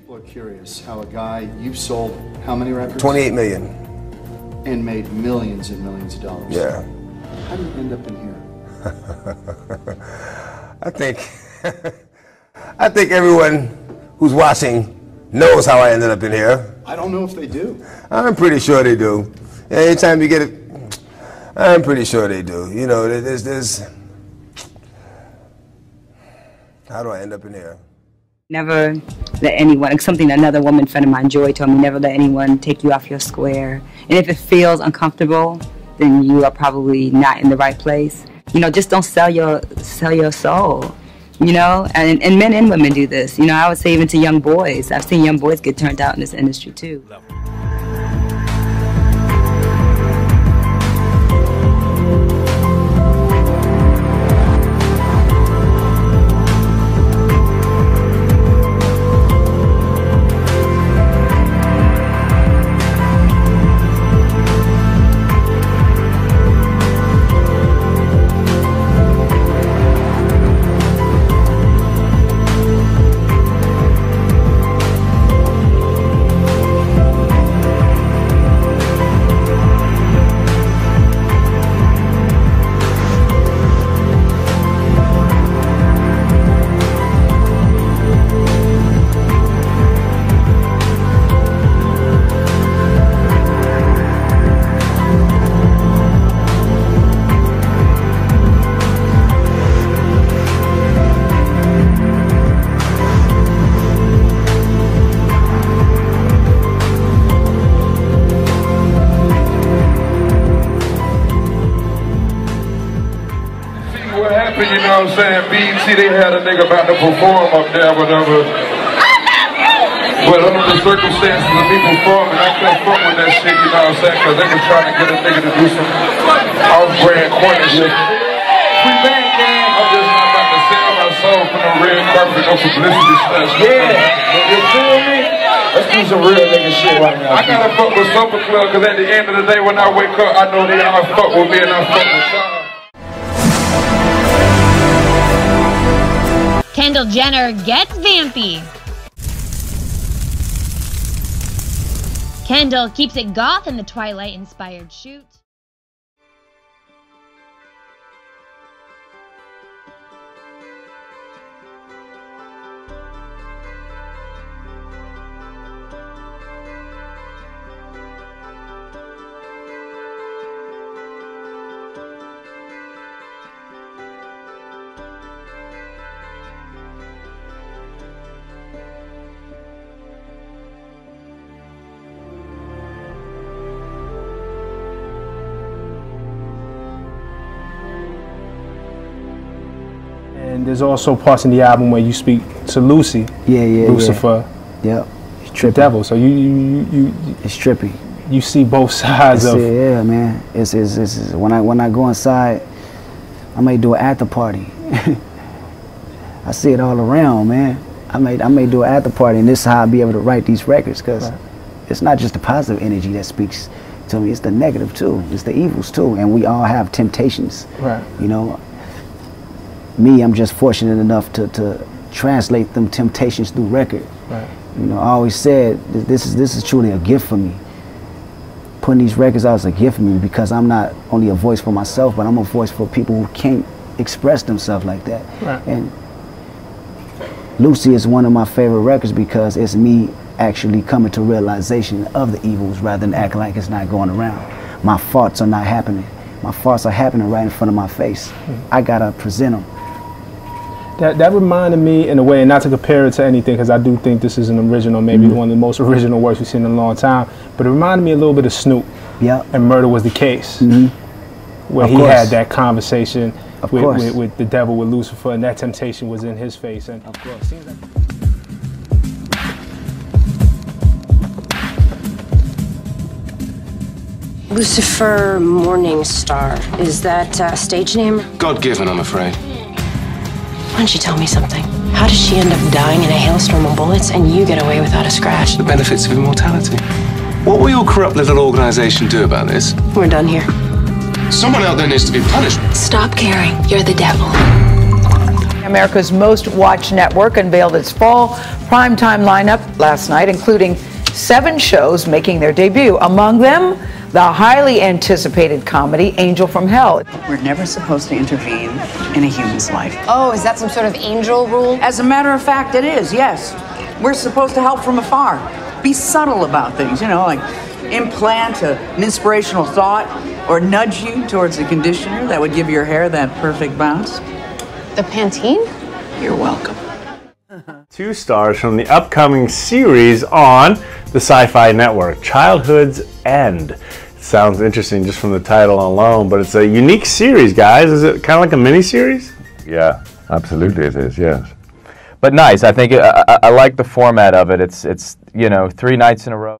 People are curious how a guy, you've sold how many records? 28 million. And made millions and millions of dollars. Yeah. How do you end up in here? I think everyone who's watching knows how I ended up in here. I don't know if they do. I'm pretty sure they do. Anytime you get it, I'm pretty sure they do. You know, there's how do I end up in here? Never let anyone, something another woman friend of mine, Joy, told me, never let anyone take you off your square. And if it feels uncomfortable, then you are probably not in the right place. You know, just don't sell your soul. You know, and men and women do this. You know, I would say even to young boys. I've seen young boys get turned out in this industry too. What happened, you know what I'm saying? BET, they had a nigga about to perform up there, whatever. But under the circumstances of me performing, I couldn't fuck with that shit, you know what I'm saying? Because they were trying to get a nigga to do some off-brand corner shit. We bang, gang. I'm just not about to sell my soul for no red carpet, no publicity stuff. Yeah, you feel me? Let's do some real nigga shit right now. I gotta fuck with Supper Club, because at the end of the day, when I wake up, I know they all fuck with me and I fuck with y'all. Kendall Jenner gets vampy. Kendall keeps it goth in the Twilight-inspired shoot. And there's also parts in the album where you speak to Lucy, Lucifer, It's trippy. the devil. So It's trippy. You see both sides of. Yeah, man. It's when I go inside, I may do an after party. I see it all around, man. I may do an after party, and this is how I'll be able to write these records, because it's not just the positive energy that speaks to me. It's the negative too. It's the evils too, and we all have temptations. Right. You know. Me, I'm just fortunate enough to translate them temptations through record. Right. You know, I always said this is truly a gift for me. Putting these records out is a gift for me, because I'm not only a voice for myself, but I'm a voice for people who can't express themselves like that. Right. And Lucy is one of my favorite records because it's me actually coming to realization of the evils rather than acting like it's not going around. My thoughts are not happening. My thoughts are happening right in front of my face. I gotta present them. That reminded me, in a way, and not to compare it to anything, because I do think this is an original, maybe one of the most original works we've seen in a long time, but it reminded me a little bit of Snoop. Yeah. And Murder Was the Case, where he had that conversation with the devil, with Lucifer, and that temptation was in his face. And of course. Seems like Lucifer Morningstar, is that a stage name? God-given, I'm afraid. Why don't you tell me something? How does she end up dying in a hailstorm of bullets and you get away without a scratch? The benefits of immortality. What will your corrupt little organization do about this? We're done here. Someone out there needs to be punished. Stop caring. You're the devil. America's most watched network unveiled its fall primetime lineup last night, including 7 shows making their debut. Among them, the highly anticipated comedy Angel from Hell. We're never supposed to intervene in a human's life. Oh, is that some sort of angel rule? As a matter of fact, it is, yes. We're supposed to help from afar. Be subtle about things, you know, like implant an inspirational thought or nudge you towards a conditioner that would give your hair that perfect bounce. The Pantene? You're welcome. 2 stars from the upcoming series on the Sci-Fi Network, Childhood's End. Sounds interesting just from the title alone, but it's a unique series, guys. Is it kind of like a mini-series? Yeah, absolutely it is, yes. But nice. I think I like the format of it. It's you know, 3 nights in a row.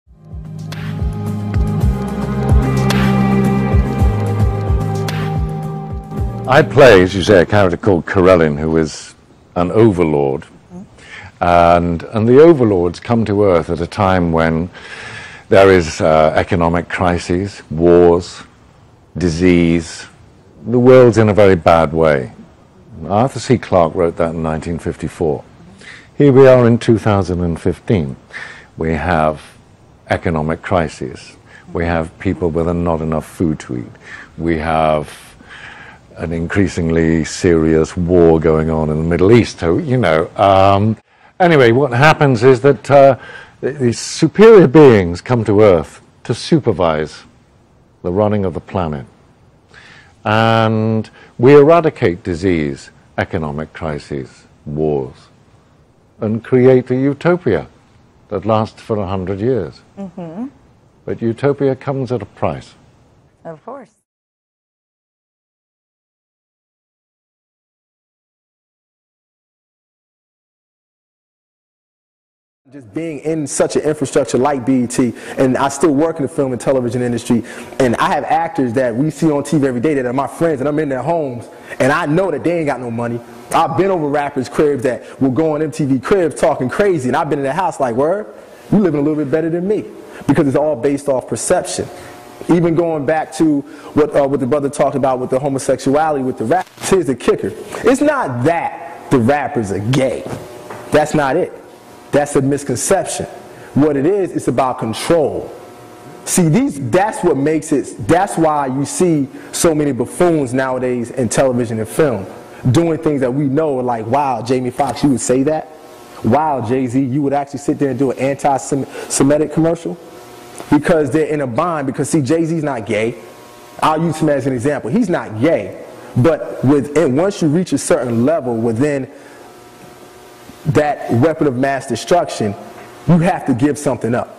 I play, as you say, a character called Corellin, who is an overlord. And the overlords come to Earth at a time when there is economic crises, wars, disease. The world's in a very bad way. Arthur C. Clarke wrote that in 1954. Here we are in 2015. We have economic crises. We have people with not enough food to eat. We have an increasingly serious war going on in the Middle East. So, you know, anyway, what happens is that these superior beings come to Earth to supervise the running of the planet. And we eradicate disease, economic crises, wars, and create a utopia that lasts for 100 years. Mm-hmm. But utopia comes at a price. Of course. Just being in such an infrastructure like BET, and I still work in the film and television industry, and I have actors that we see on TV every day that are my friends, and I'm in their homes, and I know that they ain't got no money. I've been over rappers' cribs that will go on MTV cribs talking crazy, and I've been in their house like, word, you living a little bit better than me, because it's all based off perception. Even going back to what the brother talked about with the homosexuality with the rappers, here's the kicker. It's not that the rappers are gay. That's not it. That's a misconception. What it is, it's about control. See, that's what makes it, that's why you see so many buffoons nowadays in television and film, doing things that we know are like, wow, Jamie Foxx, you would say that? Wow, Jay-Z, you would actually sit there and do an anti-Semitic commercial? Because they're in a bind, because see, Jay-Z's not gay. I'll use him as an example. He's not gay, but once you reach a certain level within that weapon of mass destruction, you have to give something up.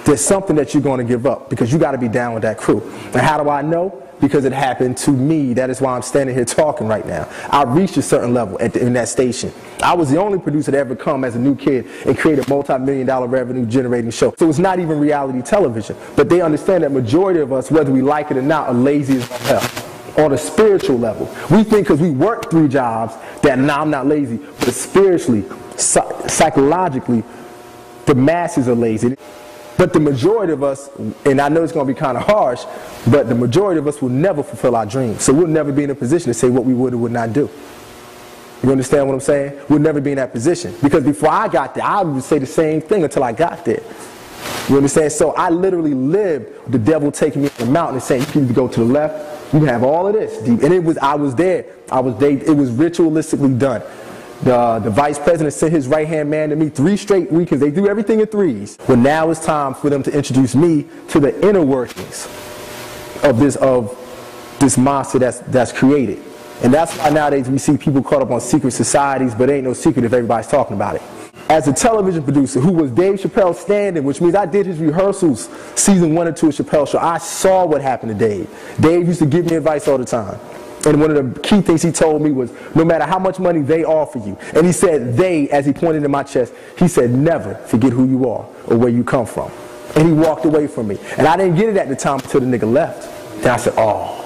There's something that you're going to give up because you got to be down with that crew. And how do I know? Because it happened to me. That is why I'm standing here talking right now. I reached a certain level in that station. I was the only producer to ever come as a new kid and create a multi-million-dollar revenue generating show. So it's not even reality television. But they understand that majority of us, whether we like it or not, are lazy as hell. On a spiritual level. We think because we work 3 jobs that, nah, I'm not lazy. But spiritually, psychologically, the masses are lazy. But the majority of us, and I know it's going to be kind of harsh, but the majority of us will never fulfill our dreams. So we'll never be in a position to say what we would or would not do. You understand what I'm saying? We'll never be in that position. Because before I got there, I would say the same thing until I got there. You understand? So I literally lived the devil taking me to the mountain and saying, you can either go to the left, you can have all of this. And I was there. It was ritualistically done. The vice president sent his right-hand man to me 3 straight weekends. They do everything in 3s. Well, now it's time for them to introduce me to the inner workings of this monster that's created. And that's why nowadays we see people caught up on secret societies, but it ain't no secret if everybody's talking about it. As a television producer who was Dave Chappelle's stand-in, which means I did his rehearsals season 1 and 2 of Chappelle's show, I saw what happened to Dave. Dave used to give me advice all the time. And one of the key things he told me was, no matter how much money they offer you, and he said they, as he pointed to my chest, he said, never forget who you are or where you come from. And he walked away from me. And I didn't get it at the time until the nigga left. Then I said, oh.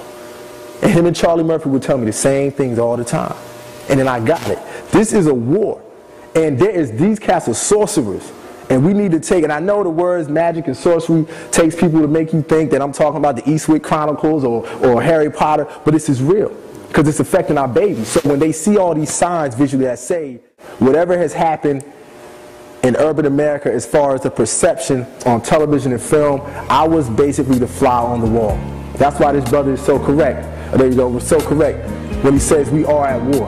And him and Charlie Murphy would tell me the same things all the time. And then I got it. This is a war. And these cats are sorcerers. And we need to take, and I know the words magic and sorcery takes people to make you think that I'm talking about the Eastwick Chronicles or Harry Potter, but this is real. because it's affecting our babies. So when they see all these signs visually that say whatever has happened in urban America as far as the perception on television and film, I was basically the fly on the wall. That's why this brother is so correct. There you go, was so correct when he says we are at war.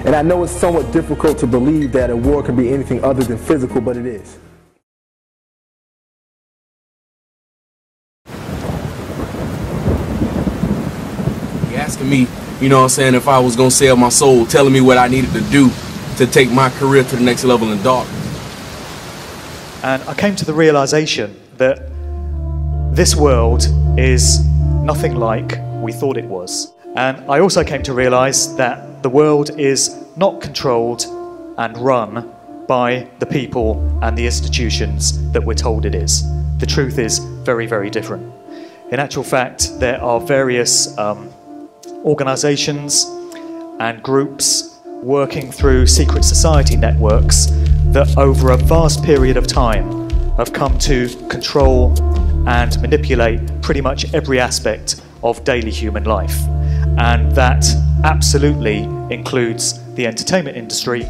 And I know it's somewhat difficult to believe that a war can be anything other than physical, but it is. You're asking me, you know what I'm saying, if I was going to sell my soul, telling me what I needed to do to take my career to the next level in dark. And I came to the realization that this world is nothing like we thought it was. And I also came to realize that the world is not controlled and run by the people and the institutions that we're told it is. The truth is very, very different. In actual fact, there are various organizations and groups working through secret society networks that over a vast period of time have come to control and manipulate pretty much every aspect of daily human life. And that absolutely includes the entertainment industry.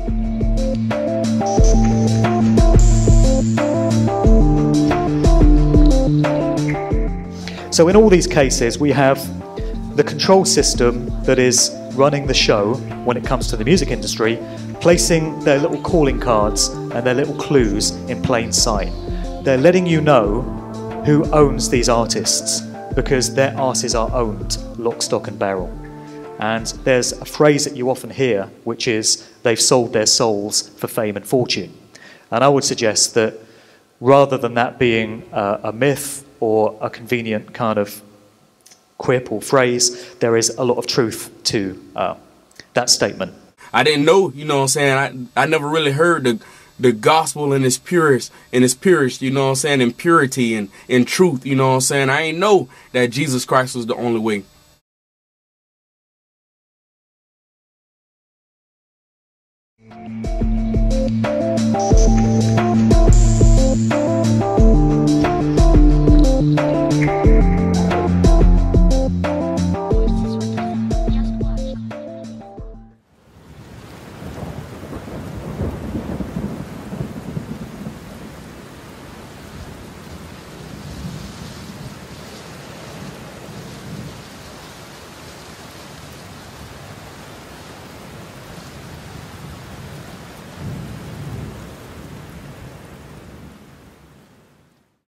So in all these cases, we have the control system that is running the show when it comes to the music industry, placing their little calling cards and their little clues in plain sight. They're letting you know who owns these artists, because their asses are owned lock, stock and barrel. And there's a phrase that you often hear, which is they've sold their souls for fame and fortune. And I would suggest that rather than that being a myth or a convenient kind of quip or phrase, there is a lot of truth to that statement. I didn't know, you know what I'm saying, I never really heard the gospel in its purest, you know what I'm saying, in purity and in truth, you know what I'm saying. I ain't know that Jesus Christ was the only way.